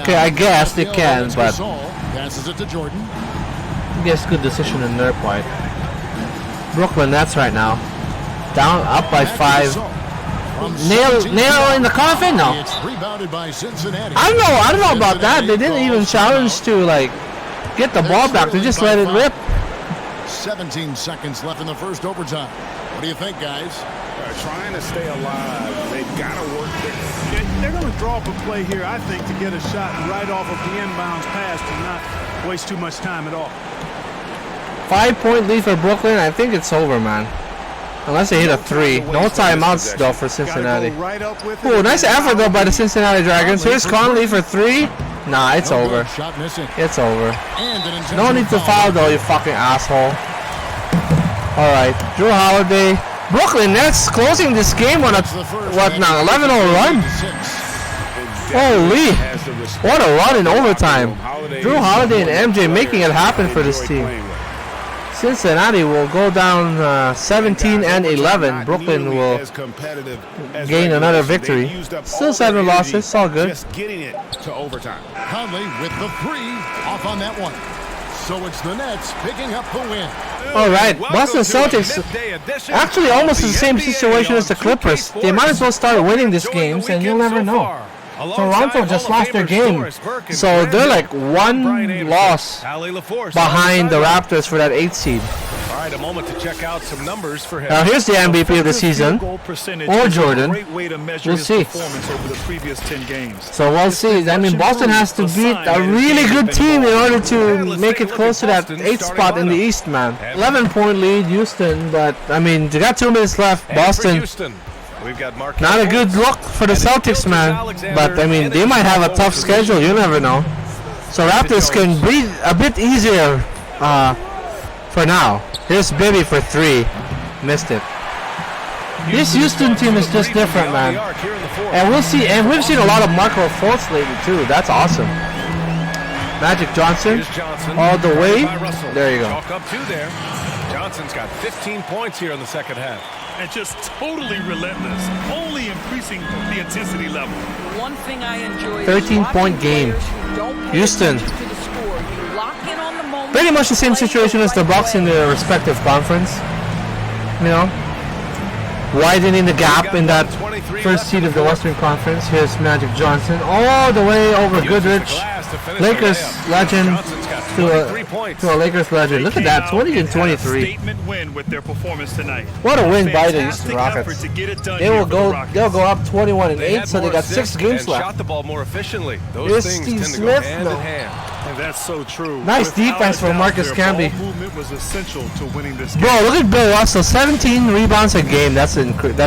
Okay, I guess they can, but passes it to Jordan. I guess good decision on their part. Brooklyn Nets right now, down up by 5. Nail in the coffin? No. I don't know about that. They didn't even challenge to like get the ball back. They just let it rip. 17 seconds left in the first overtime. What do you think, guys? Trying to stay alive. They've got to work there. They're going to draw up a play here, I think, to get a shot right off of the inbounds pass and not waste too much time at all. 5-point lead for Brooklyn. I think it's over, man. Unless they hit a 3. No timeouts though for Cincinnati. Oh, nice effort though by the Cincinnati Dragons. Here's Conley for 3. Nah, it's over. It's over. No need to foul though, you fucking asshole. Alright, Drew Holiday. Brooklyn Nets closing this game on a, what now, 11-0 run? Holy, what a run in overtime. Drew Holiday and MJ making it happen for this team. Cincinnati will go down 17-11. Brooklyn will gain another victory. Still 7 losses, it's all good. Just getting it to overtime. Conley with the 3 off on that one. So it's the Nets picking up the win. All right, Boston Celtics actually almost the same situation as the Clippers. They might as well start winning these games, and you'll never know. Toronto just lost their game, so they're like 1 loss behind the Raptors for that 8th seed. All right, a moment to check out some numbers for him. Now here's the MVP of the season, or Jordan. We'll see. So we'll see. I mean, Boston has to beat a really good team in order to make it close to that 8th spot in the East, man. 11-point lead, Houston, but I mean, they got 2 minutes left. Boston. Not a good look for the Celtics, man. But I mean, they might have a tough schedule. You never know. So Raptors can breathe a bit easier for now. Here's Bibby for 3. Missed it. This Houston team is just different, man. And we'll see. And we've seen a lot of Marco Fultz lately too. That's awesome. Magic Johnson, all the way. There you go. Up 2 there. Johnson's got 15 points here in the second half. And just totally relentless, only increasing the intensity level. One thing I enjoy 13-point game. Houston. Pretty much the same situation as the Bucks in their respective conference. You know, widening the gap in that first seed of the Western Conference. Here's Magic Johnson all the way over Goodrich. Lakers legend to a Lakers legend. Look at that, 20 and 23. Statement win with their performance tonight. What a win by the Houston Rockets. They'll go up 21 and 8, so they got 6 games left. Shot the ball more efficiently. Here's Those things Steve tend to Smith. go hand in hand. And that's so true. Nice defense for Marcus Camby. Movement was essential to winning this game. Bro, look at Bill Russell, 17 rebounds a game. That's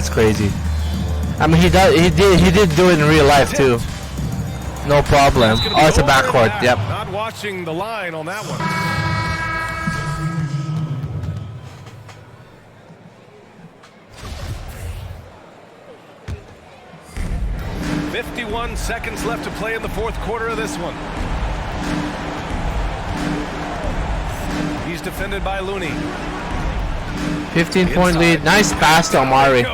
crazy. I mean, he did do it in real life too. No problem. Oh, it's a backcourt. Yep. Not watching the line on that one. 51 seconds left to play in the fourth quarter of this one. He's defended by Looney. 15-point lead. Nice pass to Amari.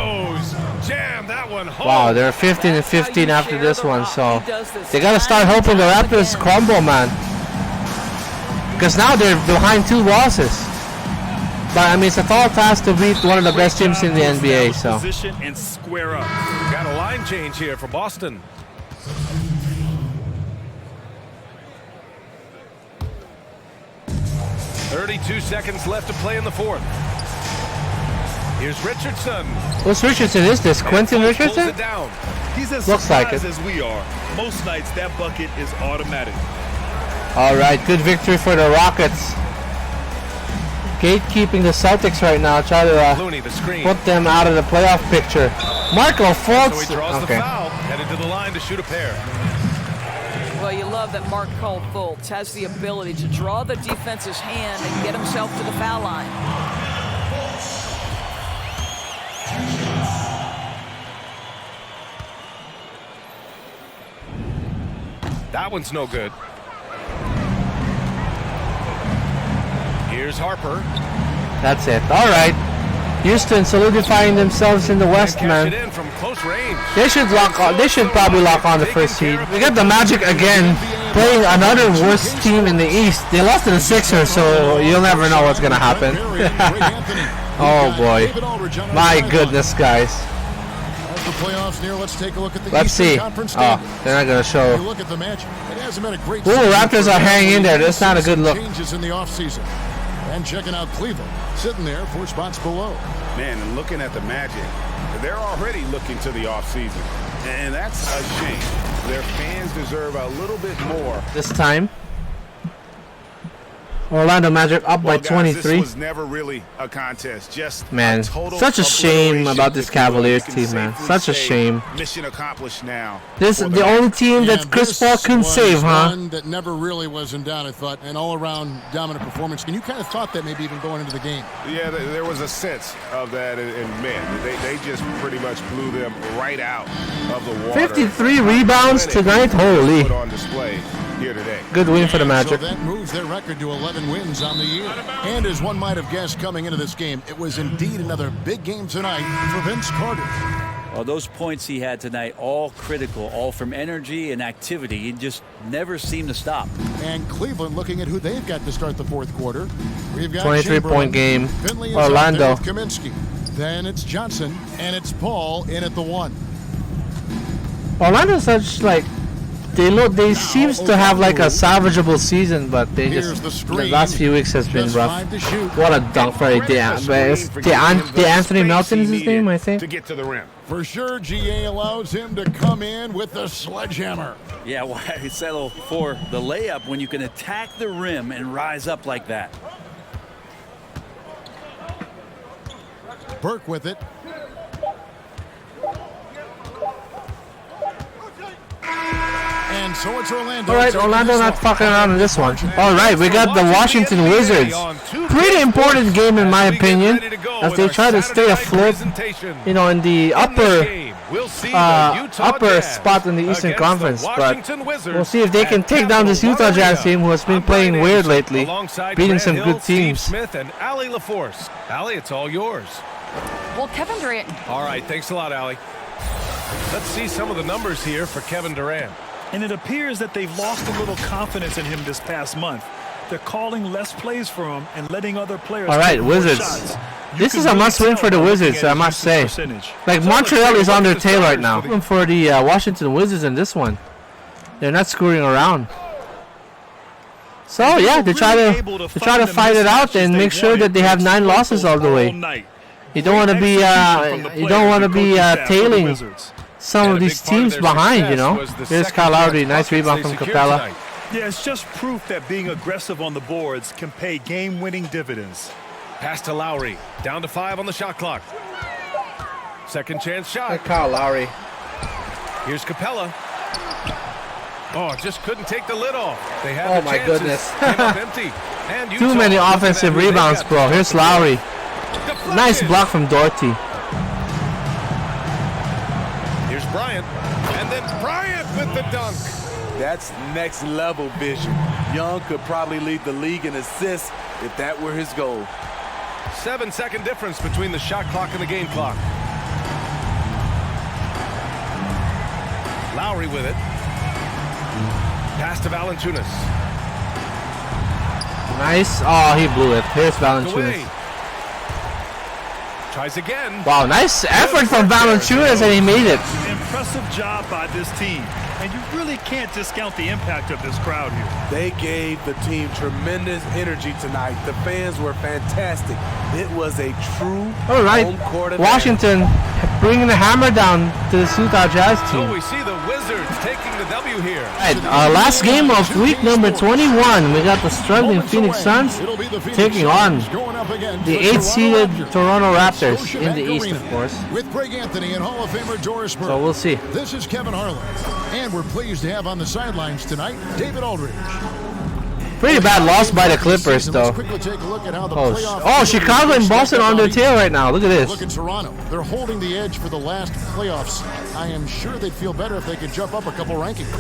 Jam that one home. Wow, they're 15 and 15 after this one, so they gotta start hoping the Raptors crumble, man. Because now they're behind 2 losses. But I mean, it's a tall task to beat one of the best teams in the NBA. So. Position and square up. Got a line change here for Boston. .32 seconds left to play in the fourth. Here's Richardson. Who's Richardson? Is this Quentin Richardson? He's as looks like it. as we are. Most nights that bucket is automatic. All right, good victory for the Rockets. Gatekeeping the Celtics right now, try to Looney, the screen. put them out of the playoff picture. Marco Fultz. So he draws the foul, headed to the line to shoot a pair. Well, you love that Marco Fultz has the ability to draw the defense's hand and get himself to the foul line. That one's no good. Here's Harper. That's it. All right. Houston solidifying themselves in the West, man. In from close range. They should lock on. They should probably lock on the first seed. We got the Magic again, playing another worst team in the East. They lost to the Sixers, so you'll never know what's gonna happen. Oh boy, my goodness, guys. As the playoffs near, let's take a look at the Let's see. Conference Oh, they're not gonna show. Look at the Magic. It hasn't been a great. Ooh, Raptors are hanging in there. That's not a good look. Changes in the offseason. And checking out Cleveland, sitting there 4 spots below. Man, and looking at the Magic, they're already looking to the offseason. And that's a shame. Their fans deserve a little bit more. This time, Orlando Magic up by Guys, 23. this was never really a contest. Just Man, such a shame about this Cavaliers team, man. Such a shame. Mission accomplished now. This is the only team that Chris Paul couldn't save, huh? One that never really was in doubt, I thought, an all-around dominant performance. And you kind of thought that maybe even going into the game. Yeah, there was a sense of that in men. They just pretty much blew them right out of the water. 53 rebounds tonight. Holy. Put on display here today. Good win for the Magic. So that moves their record to 11 wins on the year. And as one might have guessed coming into this game, it was indeed another big game tonight for Vince Carter. Well, those points he had tonight, all critical, all from energy and activity. He just never seemed to stop. And Cleveland looking at who they've got to start the fourth quarter. We've got 23-point game. Finley is Orlando. out there with Kaminsky. Then it's Johnson, and it's Paul in at the 1. Orlando's such like they seems to have like a salvageable season, but they just the last few weeks has been rough. What a dunk for Anthony Melton is his name, I think. To get to the rim. For sure, GA allows him to come in with the sledgehammer. Yeah, why settle for the layup when you can attack the rim and rise up like that? Burke with it. And so it's Orlando. All right, Orlando not fucking around in this one. All right, we got the Washington Wizards. Pretty important game in my opinion, as they try to stay afloat, you know, in the upper spot in the Eastern Conference. But we'll see if they can take down this Utah Jazz team, who has been playing weird lately, beating some good teams. Smith and Allie LaForce. Allie, it's all yours. Well, Kevin Durant. All right, thanks a lot, Allie. Let's see some of the numbers here for Kevin Durant. And it appears that they've lost a little confidence in him this past month. They're calling less plays for him and letting other players All right, take more Wizards. shots. This is a must-win for the Wizards, I must say. Like, Montreal is on their tail right now. For the Washington Wizards in this one. They're not screwing around. So yeah, they try to fight it out and make sure that they have 9 losses all the way. You don't want to be tailing some of these teams behind, you know. Here's Kyle Lowry, nice rebound from Capella. Yeah, it's just proof that being aggressive on the boards can pay game-winning dividends. Pass to Lowry, down to 5 on the shot clock. Second chance shot. Kyle Lowry. Here's Capella. Oh, just couldn't take the lid off. They had oh my goodness. Came up empty. And too many offensive rebounds, bro. Here's Lowry. Nice block from Doherty. Here's Bryant. And then Bryant with the dunk. That's next level vision. Young could probably lead the league in assists if that were his goal. 7-second difference between the shot clock and the game clock. Lowry with it. Pass to Valanciunas. Nice. Oh, he blew it. Here's Valanciunas. Tries again. Wow, nice effort from Valanciunas, and he made it. Impressive job by this team. And you really can't discount the impact of this crowd here. They gave the team tremendous energy tonight. The fans were fantastic. It was a true home court advantage. Washington bringing the hammer down to the Utah Jazz team. So we see the Wizards taking the W here. Right, our last game of week number 21. We got the struggling Phoenix Suns taking on the 8th-seeded Toronto Raptors in the East, of course. With Greg Anthony and Hall of Famer Doris Burke. So we'll see. This is Kevin Harlan. And we're pleased to have on the sidelines tonight David Aldridge. Pretty bad loss by the Clippers, though. Oh, Chicago and Boston on their tail right now. Look at this. Look at Toronto. They're holding the edge for the last playoffs. I am sure they'd feel better if they could jump up a couple rankings.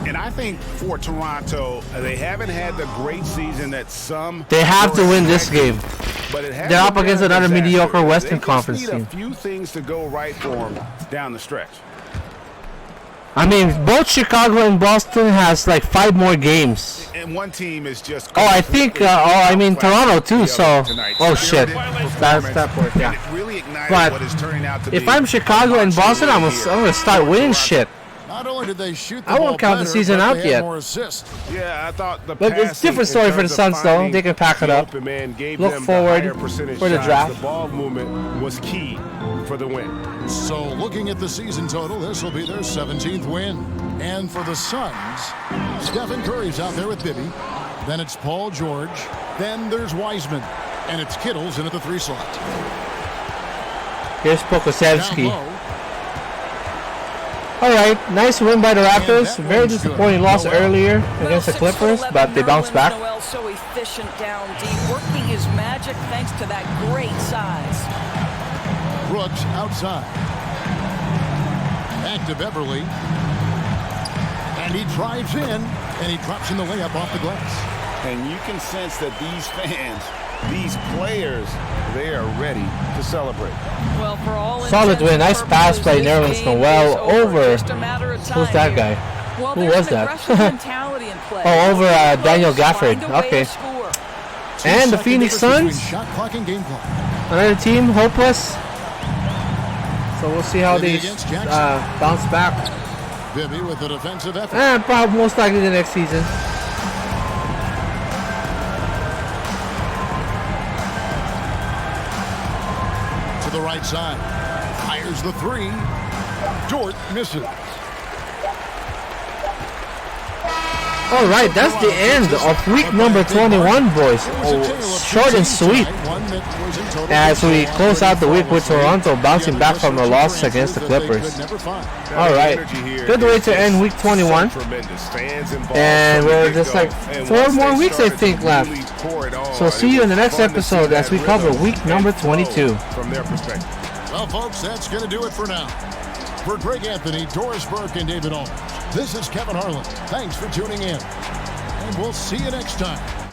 And I think for Toronto, they haven't had the great season that some. They have to win this game. But they're up against another mediocre Western Conference team. A few things to go right for them down the stretch. I mean, both Chicago and Boston has like 5 more games. And one team is just. Oh, I think. I mean Toronto too. So. Oh shit. That worked. Yeah. But if I'm Chicago and Boston, I'm gonna start winning shit. Not only did they shoot the I won't count the season out yet. Yeah, I thought the but it's a different story for the Suns, though. They can pack it up. Look forward for the draft. The ball movement was key for the win. So looking at the season total, this will be their 17th win. And for the Suns, Stephen Curry's out there with Bibby. Then it's Paul George. Then there's Wiseman. And it's Kittle's in at the 3 slot. Here's Pokusevski. Alright, nice win by the Raptors. Very disappointing loss earlier against the Clippers, but they bounced back. Noel so efficient down deep, working his magic thanks to that great size. Brooks outside. Back to Beverly. And he drives in, and he drops in the layup off the glass. And you can sense that these fans, these players, they are ready to celebrate. Well, for all solid win. Nice pass by Nerlens Noel over. Who's that guy? Well, who was that? oh, over Daniel Gafford. Okay. And the Phoenix Suns. Another team hopeless. So we'll see how they bounce back. Bibby with the defensive effort. Probably most likely the next season. To the right side. Fires the 3. Dort misses. All right, that's the end of week number 21, boys. Oh, short and sweet. As we close out the week with Toronto bouncing back from a loss against the Clippers. All right, good way to end week 21. And we're just like 4 more weeks, I think, left. So see you in the next episode as we cover week number 22. Well, folks, that's going to do it for now. For Greg Anthony, Doris Burke, and David Aldridge, this is Kevin Harlan. Thanks for tuning in, and we'll see you next time.